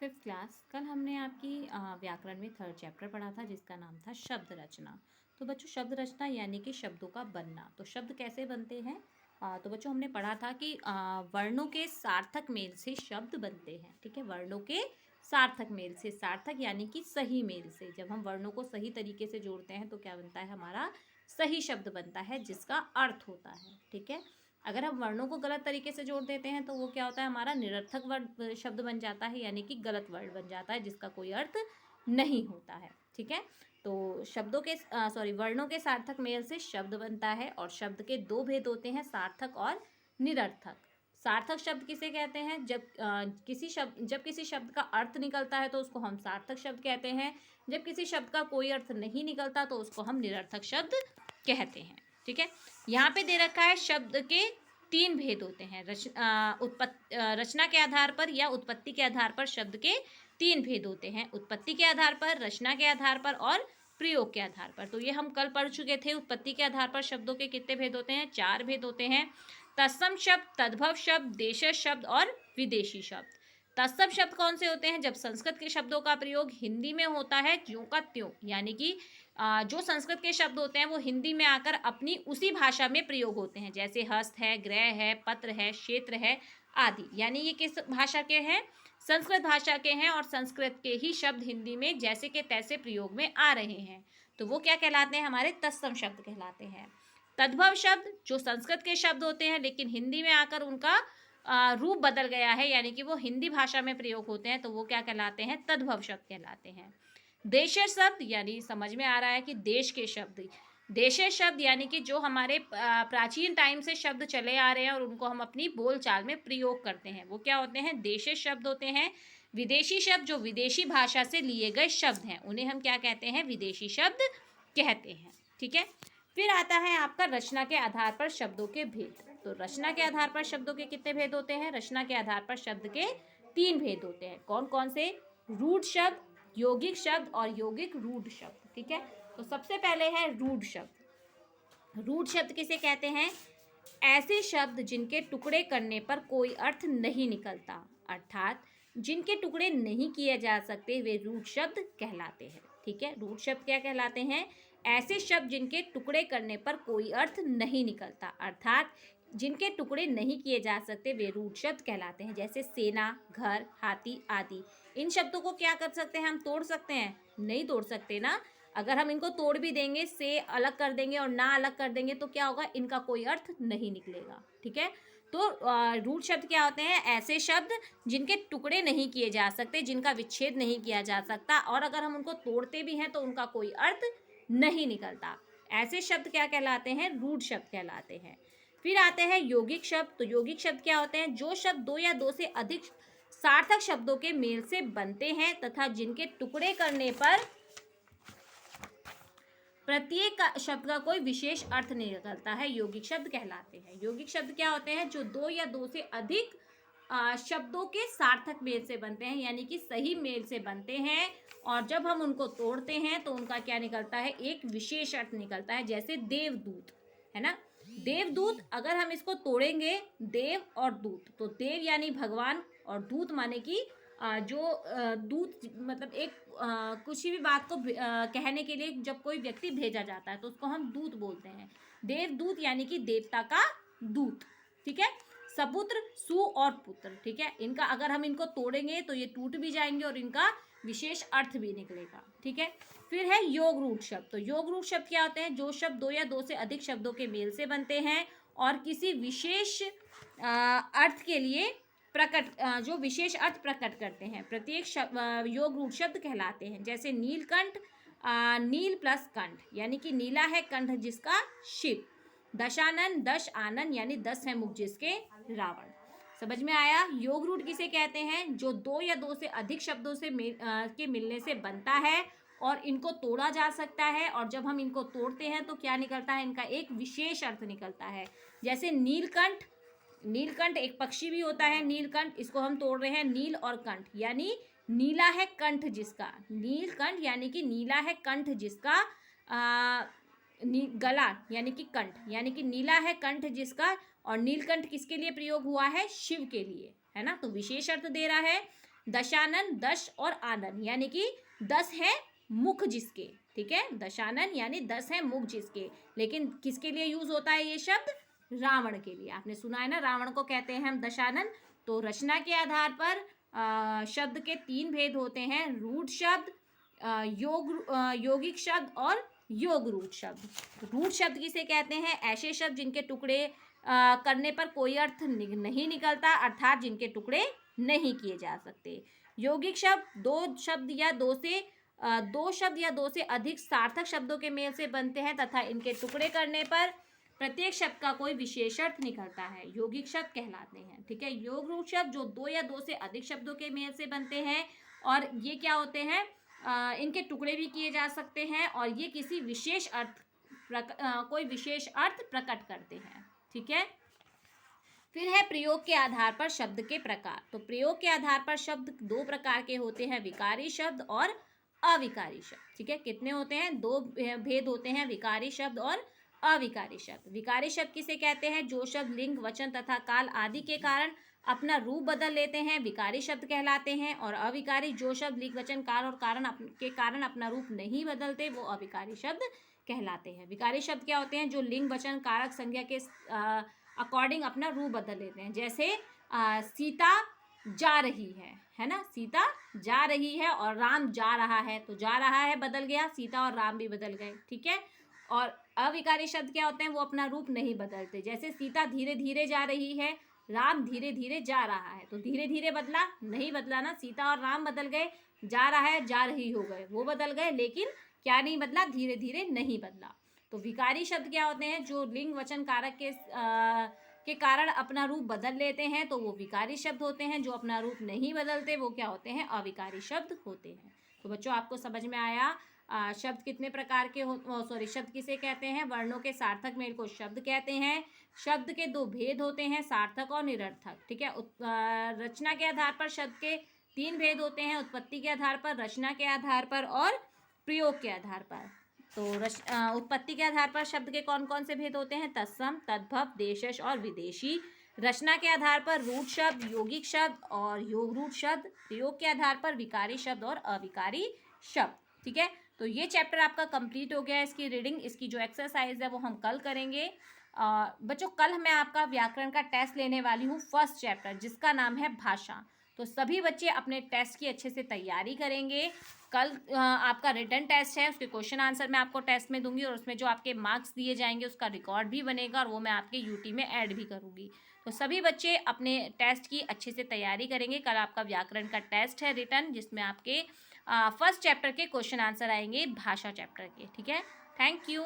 Fifth class. कल हमने आपकी व्याकरण में थर्ड चैप्टर पढ़ा था जिसका नाम था शब्द रचना। तो बच्चों, शब्द रचना यानी कि शब्दों का बनना। तो शब्द कैसे बनते हैं? तो बच्चों, हमने पढ़ा था कि वर्णों के सार्थक मेल से शब्द बनते हैं। ठीक है, वर्णों के सार्थक मेल से, सार्थक यानी कि सही मेल से। जब हम वर्णों को सही तरीके से जोड़ते हैं तो क्या बनता है? हमारा सही शब्द बनता है जिसका अर्थ होता है। ठीक है, अगर हम वर्णों को गलत तरीके से जोड़ देते हैं तो वो क्या होता है? हमारा निरर्थक वर्ड शब्द बन जाता है, यानी कि गलत वर्ड बन जाता है जिसका कोई अर्थ नहीं होता है। ठीक है, तो शब्दों के वर्णों के सार्थक मेल से शब्द बनता है और शब्द के दो भेद होते हैं, सार्थक और निरर्थक। सार्थक शब्द किसे कहते हैं? जब किसी शब्द का अर्थ निकलता है तो उसको हम सार्थक शब्द कहते हैं। जब किसी शब्द का कोई अर्थ नहीं निकलता तो उसको हम निरर्थक शब्द कहते हैं। ठीक है, यहाँ पे दे रखा है शब्द के तीन भेद होते हैं। रचना के आधार पर या उत्पत्ति के आधार पर शब्द के तीन भेद होते हैं। उत्पत्ति के आधार पर, रचना के आधार पर और प्रयोग के आधार पर। तो ये हम कल पढ़ चुके थे। उत्पत्ति के आधार पर शब्दों के कितने भेद होते हैं? चार भेद होते हैं। तत्सम शब्द, तद्भव शब्द, देशज शब्द और विदेशी शब्द। तत्सम शब्द कौन से होते हैं? जब संस्कृत के शब्दों का प्रयोग हिंदी में होता है ज्यों का त्यों, यानी कि जो संस्कृत के शब्द होते हैं वो हिंदी में आकर अपनी उसी भाषा में प्रयोग होते हैं। जैसे हस्त है, ग्रह है, पत्र है, क्षेत्र है आदि। यानी ये किस भाषा के हैं? संस्कृत भाषा के हैं और संस्कृत के ही शब्द हिंदी में जैसे के तैसे प्रयोग में आ रहे हैं। तो वो क्या कहलाते हैं? हमारे तत्सम शब्द कहलाते हैं। तद्भव शब्द जो संस्कृत के शब्द होते हैं लेकिन हिंदी में आकर उनका रूप बदल गया है, यानी कि वो हिंदी भाषा में प्रयोग होते हैं, तो वो क्या कहलाते हैं? तद्भव शब्द कहलाते हैं। देशज शब्द यानी समझ में आ रहा है कि देश के शब्द। देशज शब्द यानी कि जो हमारे प्राचीन टाइम से शब्द चले आ रहे हैं और उनको हम अपनी बोलचाल में प्रयोग करते हैं, वो क्या होते हैं? देशज शब्द होते हैं। विदेशी शब्द जो विदेशी भाषा से लिए गए शब्द हैं उन्हें हम क्या कहते हैं? विदेशी शब्द कहते हैं। ठीक है, फिर आता है आपका रचना के आधार पर शब्दों के भेद। तो रचना के आधार पर शब्दों के कितने भेद होते हैं? रचना के आधार पर शब्द के तीन भेद होते हैं। कौन कौन से? रूढ़ शब्द, यौगिक शब्द और यौगिक रूढ़ शब्द। ठीक है, तो सबसे पहले है रूढ़ शब्द। रूढ़ शब्द किसे कहते हैं? ऐसे शब्द जिनके टुकड़े करने पर कोई अर्थ नहीं निकलता, अर्थात जिनके टुकड़े नहीं किए जा सकते, वे रूढ़ शब्द कहलाते हैं। ठीक है, रूढ़ शब्द क्या कहलाते हैं? ऐसे शब्द जिनके टुकड़े करने पर कोई अर्थ नहीं निकलता, अर्थात जिनके टुकड़े नहीं किए जा सकते, वे रूढ़ शब्द कहलाते हैं। जैसे सेना, घर, हाथी आदि। इन शब्दों को क्या कर सकते हैं? हम तोड़ सकते हैं? नहीं तोड़ सकते ना। अगर हम इनको तोड़ भी देंगे, से अलग कर देंगे और ना अलग कर देंगे तो क्या होगा? इनका कोई अर्थ नहीं निकलेगा। ठीक है, तो रूढ़ शब्द क्या होते हैं? ऐसे शब्द जिनके टुकड़े नहीं किए जा सकते, जिनका विच्छेद नहीं किया जा सकता, और अगर हम उनको तोड़ते भी हैं तो उनका कोई अर्थ नहीं निकलता। ऐसे शब्द क्या कहलाते हैं? रूढ़ शब्द कहलाते हैं। फिर आते हैं यौगिक शब्द। तो यौगिक शब्द क्या होते हैं? जो शब्द दो या दो से अधिक सार्थक शब्दों के मेल से बनते हैं तथा जिनके टुकड़े करने पर प्रत्येक शब्द का कोई विशेष अर्थ नहीं निकलता है, यौगिक शब्द कहलाते हैं। यौगिक शब्द क्या होते हैं? जो दो या दो से अधिक शब्दों के सार्थक मेल से बनते हैं, यानी कि सही मेल से बनते हैं, और जब हम उनको तोड़ते हैं तो उनका क्या निकलता है? एक विशेष अर्थ निकलता है। जैसे देवदूत है ना, देवदूत अगर हम इसको तोड़ेंगे, देव और दूत, तो देव यानी भगवान और दूत माने कि जो दूत मतलब एक कुछ भी बात को कहने के लिए जब कोई व्यक्ति भेजा जाता है तो उसको हम दूत बोलते हैं। देवदूत यानी कि देवता का दूत। ठीक है, सपुत्र, सु और पुत्र। ठीक है, इनका अगर हम इनको तोड़ेंगे तो ये टूट भी जाएंगे और इनका विशेष अर्थ भी निकलेगा। ठीक है, फिर है योग रूढ़ शब्द। तो योग रूढ़ शब्द क्या होते हैं? जो शब्द दो या दो से अधिक शब्दों के मेल से बनते हैं और किसी विशेष अर्थ के लिए जो विशेष अर्थ प्रकट करते हैं, प्रत्येक योग रूढ़ शब्द कहलाते हैं। जैसे नीलकंठ, नील प्लस कंठ यानी कि नीला है कंठ जिसका शिव। दशानन, दश आनन यानी 10 है मुख जिसके रावण। समझ में आया? योग रूढ़ किसे कहते हैं? जो दो या दो से अधिक शब्दों से के मिलने से बनता है और इनको तोड़ा जा सकता है, और जब हम इनको तोड़ते हैं तो क्या निकलता है? इनका एक विशेष अर्थ निकलता है। जैसे नीलकंठ, नीलकंठ एक पक्षी भी होता है नीलकंठ, इसको हम तोड़ रहे हैं, नील और कंठ यानी नीला है कंठ जिसका। नीलकंठ यानी कि नीला है कंठ जिसका, गला यानी कि कंठ, यानी कि नीला है कंठ जिसका, और नीलकंठ किसके लिए प्रयोग हुआ है? शिव के लिए, है ना। तो विशेष अर्थ दे रहा है। दशानन, दश और आनन, यानी कि 10 है मुख जिसके, ठीक है, दशानन यानी 10 है मुख जिसके। लेकिन किसके लिए यूज होता है ये शब्द? रावण के लिए। आपने सुना है ना, रावण को कहते हैं हम दशानन। तो रचना के आधार पर शब्द के 3 भेद होते हैं, रूढ़ शब्द, यौगिक शब्द और योग रूढ़ शब्द। रूढ़ शब्द किसे कहते हैं? ऐसे शब्द जिनके टुकड़े करने पर कोई अर्थ नहीं निकलता, अर्थात जिनके टुकड़े नहीं किए जा सकते। यौगिक शब्द दो शब्द या दो से अधिक सार्थक शब्दों के मेल से बनते हैं तथा इनके टुकड़े करने पर प्रत्येक शब्द का कोई विशेष अर्थ निकलता है, यौगिक शब्द कहलाते हैं, ठीक है। योग रूढ़ शब्द जो 2 या 2 से अधिक शब्दों के मेल से बनते हैं और ये क्या होते हैं, इनके टुकड़े भी किए जा सकते हैं और ये किसी विशेष कोई विशेष अर्थ प्रकट करते हैं, ठीक है। फिर है प्रयोग के आधार पर शब्द के प्रकार। तो प्रयोग के आधार पर शब्द 2 प्रकार के होते हैं, विकारी शब्द और अविकारी शब्द, ठीक है। कितने होते हैं? 2 भेद होते हैं, विकारी शब्द और अविकारी शब्द। विकारी शब्द किसे कहते हैं? जो शब्द लिंग, वचन तथा काल आदि के कारण अपना रूप बदल लेते हैं, विकारी शब्द कहलाते हैं। और अविकारी जो शब्द लिंग, वचन, काल और के कारण अपना रूप नहीं बदलते, वो अविकारी शब्द कहलाते हैं। विकारी शब्द क्या होते हैं? जो लिंग, वचन, कारक, संज्ञा के अकॉर्डिंग अपना रूप बदल लेते हैं। जैसे सीता जा रही है ना, सीता जा रही है और राम जा रहा है, तो जा रहा है बदल गया, सीता और राम भी बदल गए, ठीक है। और अविकारी शब्द क्या होते हैं? वो अपना रूप नहीं बदलते। जैसे सीता धीरे धीरे जा रही है, राम धीरे धीरे जा रहा है, तो धीरे धीरे बदला नहीं बदला ना, सीता और राम बदल गए, जा रहा है जा रही हो गए, वो बदल गए, लेकिन क्या नहीं बदला? धीरे धीरे नहीं बदला। तो विकारी शब्द क्या होते हैं? जो लिंग, वचन, कारक के कारण अपना रूप बदल लेते हैं, तो वो विकारी शब्द होते हैं। जो अपना रूप नहीं बदलते वो क्या होते हैं? अविकारी शब्द होते हैं। तो बच्चों आपको समझ में आया शब्द कितने प्रकार के शब्द किसे कहते हैं? वर्णों के सार्थक मेल को शब्द कहते हैं। शब्द के 2 भेद होते हैं, सार्थक और निरर्थक, ठीक है। रचना के आधार पर शब्द के 3 भेद होते हैं, उत्पत्ति के आधार पर, रचना के आधार पर और प्रयोग के आधार पर। तो उत्पत्ति के आधार पर शब्द के कौन कौन से भेद होते हैं? तत्सम, तद्भव, देशज और विदेशी। रचना के आधार पर रूढ़ शब्द, यौगिक शब्द और योग रूढ़ शब्द। प्रयोग के आधार पर विकारी शब्द और अविकारी शब्द, ठीक है। तो ये चैप्टर आपका कंप्लीट हो गया है। इसकी रीडिंग, इसकी जो एक्सरसाइज है वो हम कल करेंगे। बच्चों कल मैं आपका व्याकरण का टेस्ट लेने वाली हूँ, फर्स्ट चैप्टर जिसका नाम है भाषा। तो सभी बच्चे अपने टेस्ट की अच्छे से तैयारी करेंगे। कल आपका रिटन टेस्ट है, उसके क्वेश्चन आंसर मैं आपको टेस्ट में दूंगी और उसमें जो आपके मार्क्स दिए जाएंगे उसका रिकॉर्ड भी बनेगा और वो मैं आपके यूटी में ऐड भी करूँगी। तो सभी बच्चे अपने टेस्ट की अच्छे से तैयारी करेंगे। कल आपका व्याकरण का टेस्ट है रिटन, जिसमें आपके फर्स्ट चैप्टर के क्वेश्चन आंसर आएंगे भाषा चैप्टर के, ठीक है। Thank you.